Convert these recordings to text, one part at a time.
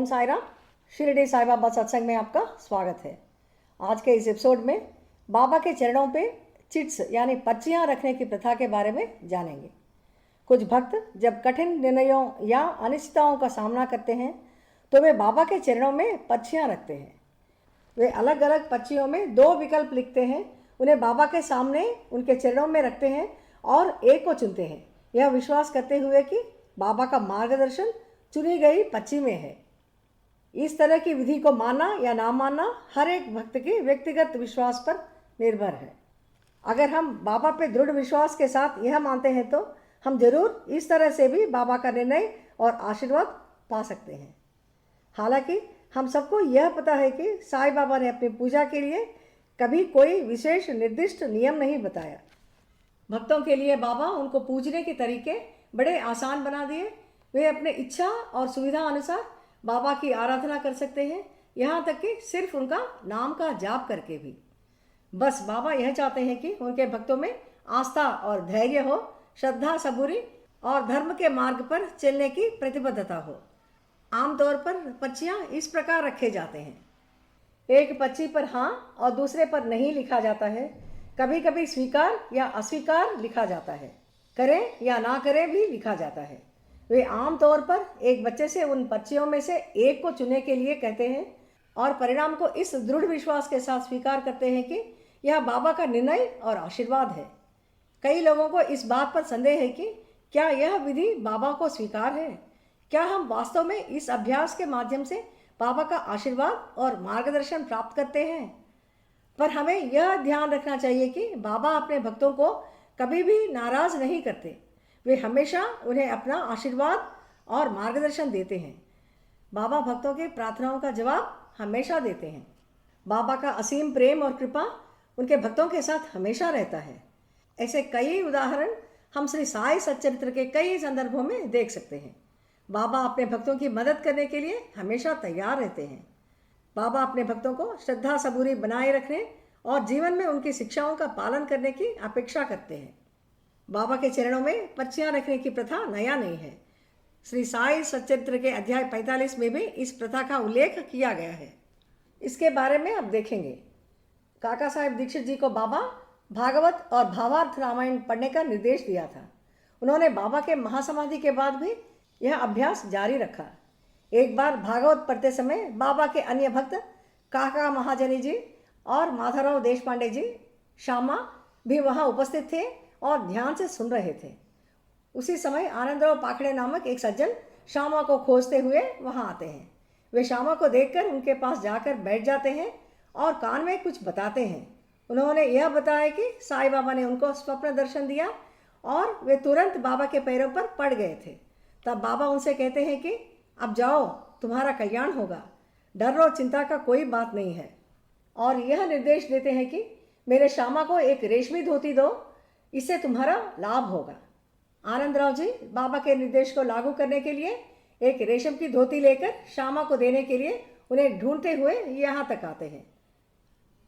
ओम साई राम। शिरडी साई बाबा सत्संग में आपका स्वागत है। आज के इस एपिसोड में बाबा के चरणों पे चिट्स यानी पर्चियाँ रखने की प्रथा के बारे में जानेंगे। कुछ भक्त जब कठिन निर्णयों या अनिश्चितताओं का सामना करते हैं तो वे बाबा के चरणों में पर्चियाँ रखते हैं। वे अलग अलग पर्चियों में 2 विकल्प लिखते हैं, उन्हें बाबा के सामने उनके चरणों में रखते हैं और एक को चुनते हैं, यह विश्वास करते हुए कि बाबा का मार्गदर्शन चुनी गई पर्ची में है। इस तरह की विधि को मानना या ना मानना हर एक भक्त के व्यक्तिगत विश्वास पर निर्भर है। अगर हम बाबा पे दृढ़ विश्वास के साथ यह मानते हैं तो हम जरूर इस तरह से भी बाबा का निर्णय और आशीर्वाद पा सकते हैं। हालांकि हम सबको यह पता है कि साईं बाबा ने अपनी पूजा के लिए कभी कोई विशेष निर्दिष्ट नियम नहीं बताया। भक्तों के लिए बाबा उनको पूजने के तरीके बड़े आसान बना दिए। वे अपने इच्छा और सुविधा अनुसार बाबा की आराधना कर सकते हैं, यहाँ तक कि सिर्फ उनका नाम का जाप करके भी। बस बाबा यह चाहते हैं कि उनके भक्तों में आस्था और धैर्य हो, श्रद्धा सबूरी और धर्म के मार्ग पर चलने की प्रतिबद्धता हो। आमतौर पर पर्चियाँ इस प्रकार रखे जाते हैं। एक पर्ची पर हाँ और दूसरे पर नहीं लिखा जाता है। कभी कभी स्वीकार या अस्वीकार लिखा जाता है, करें या ना करें भी लिखा जाता है। वे आमतौर पर एक बच्चे से उन पर्चियों में से एक को चुनने के लिए कहते हैं और परिणाम को इस दृढ़ विश्वास के साथ स्वीकार करते हैं कि यह बाबा का निर्णय और आशीर्वाद है। कई लोगों को इस बात पर संदेह है कि क्या यह विधि बाबा को स्वीकार है, क्या हम वास्तव में इस अभ्यास के माध्यम से बाबा का आशीर्वाद और मार्गदर्शन प्राप्त करते हैं। पर हमें यह ध्यान रखना चाहिए कि बाबा अपने भक्तों को कभी भी नाराज नहीं करते। वे हमेशा उन्हें अपना आशीर्वाद और मार्गदर्शन देते हैं। बाबा भक्तों के प्रार्थनाओं का जवाब हमेशा देते हैं। बाबा का असीम प्रेम और कृपा उनके भक्तों के साथ हमेशा रहता है। ऐसे कई उदाहरण हम श्री साई सच्चरित्र के कई संदर्भों में देख सकते हैं। बाबा अपने भक्तों की मदद करने के लिए हमेशा तैयार रहते हैं। बाबा अपने भक्तों को श्रद्धा सबूरी बनाए रखने और जीवन में उनकी शिक्षाओं का पालन करने की अपेक्षा करते हैं। बाबा के चरणों में पर्चियाँ रखने की प्रथा नया नहीं है। श्री साई सच्चरित्र के अध्याय 45 में भी इस प्रथा का उल्लेख किया गया है। इसके बारे में अब देखेंगे। काका साहेब दीक्षित जी को बाबा भागवत और भावार्थ रामायण पढ़ने का निर्देश दिया था। उन्होंने बाबा के महासमाधि के बाद भी यह अभ्यास जारी रखा। एक बार भागवत पढ़ते समय बाबा के अन्य भक्त काका महाजनी जी और माधवराव देशपांडे जी श्यामा भी वहाँ उपस्थित थे और ध्यान से सुन रहे थे। उसी समय आनंदराव पाखड़े नामक एक सज्जन श्यामा को खोजते हुए वहाँ आते हैं। वे श्यामा को देखकर उनके पास जाकर बैठ जाते हैं और कान में कुछ बताते हैं। उन्होंने यह बताया कि साईं बाबा ने उनको स्वप्न दर्शन दिया और वे तुरंत बाबा के पैरों पर पड़ गए थे। तब बाबा उनसे कहते हैं कि अब जाओ, तुम्हारा कल्याण होगा, डर और चिंता का कोई बात नहीं है। और यह निर्देश देते हैं कि मेरे श्यामा को एक रेशमी धोती दो, इससे तुम्हारा लाभ होगा। आनंदराव जी बाबा के निर्देश को लागू करने के लिए एक रेशम की धोती लेकर श्यामा को देने के लिए उन्हें ढूंढते हुए यहाँ तक आते हैं।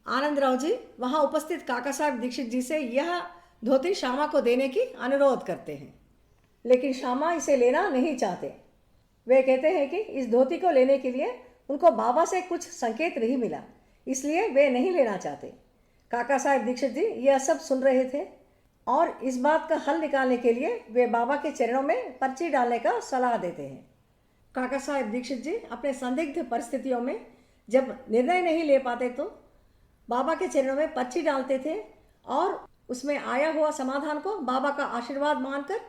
आनंदराव जी वहाँ उपस्थित काका साहब दीक्षित जी से यह धोती श्यामा को देने की अनुरोध करते हैं, लेकिन श्यामा इसे लेना नहीं चाहते। वे कहते हैं कि इस धोती को लेने के लिए उनको बाबा से कुछ संकेत नहीं मिला, इसलिए वे नहीं लेना चाहते। काका साहब दीक्षित जी यह सब सुन रहे थे और इस बात का हल निकालने के लिए वे बाबा के चरणों में पर्ची डालने का सलाह देते हैं। काका साहब दीक्षित जी अपने संदिग्ध परिस्थितियों में जब निर्णय नहीं ले पाते तो बाबा के चरणों में पर्ची डालते थे और उसमें आया हुआ समाधान को बाबा का आशीर्वाद मानकर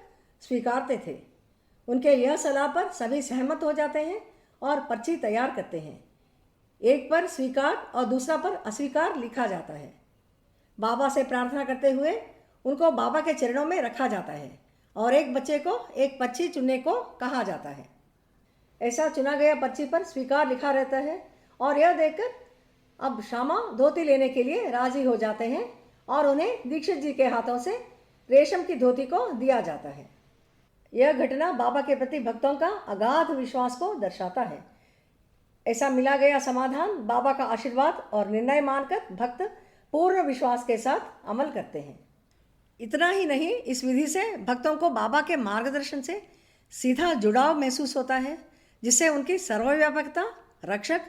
स्वीकारते थे। उनके यह सलाह पर सभी सहमत हो जाते हैं और पर्ची तैयार करते हैं। एक पर स्वीकार और दूसरा पर अस्वीकार लिखा जाता है। बाबा से प्रार्थना करते हुए उनको बाबा के चरणों में रखा जाता है और एक बच्चे को एक पर्ची चुनने को कहा जाता है। ऐसा चुना गया पर्ची पर स्वीकार लिखा रहता है और यह देखकर अब श्यामा धोती लेने के लिए राजी हो जाते हैं और उन्हें दीक्षित जी के हाथों से रेशम की धोती को दिया जाता है। यह घटना बाबा के प्रति भक्तों का अगाध विश्वास को दर्शाता है। ऐसा मिला गया समाधान बाबा का आशीर्वाद और निर्णय मानकर भक्त पूर्ण विश्वास के साथ अमल करते हैं। इतना ही नहीं, इस विधि से भक्तों को बाबा के मार्गदर्शन से सीधा जुड़ाव महसूस होता है। जिससे उनकी सर्वव्यापकता, रक्षक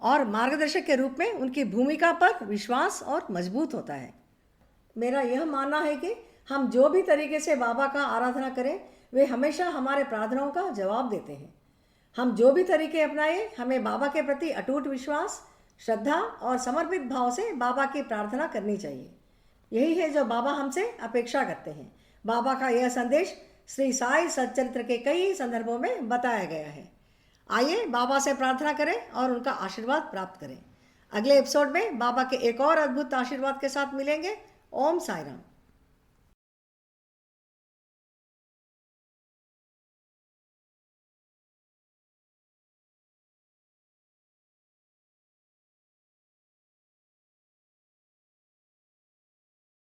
और मार्गदर्शक के रूप में उनकी भूमिका पर विश्वास और मजबूत होता है। मेरा यह मानना है कि हम जो भी तरीके से बाबा का आराधना करें, वे हमेशा हमारे प्रार्थनाओं का जवाब देते हैं। हम जो भी तरीके अपनाएं, हमें बाबा के प्रति अटूट विश्वास, श्रद्धा और समर्पित भाव से बाबा की प्रार्थना करनी चाहिए। यही है जो बाबा हमसे अपेक्षा करते हैं। बाबा का यह संदेश श्री साई सच्चरित्र के कई संदर्भों में बताया गया है। आइए बाबा से प्रार्थना करें और उनका आशीर्वाद प्राप्त करें। अगले एपिसोड में बाबा के एक और अद्भुत आशीर्वाद के साथ मिलेंगे। ओम साई राम।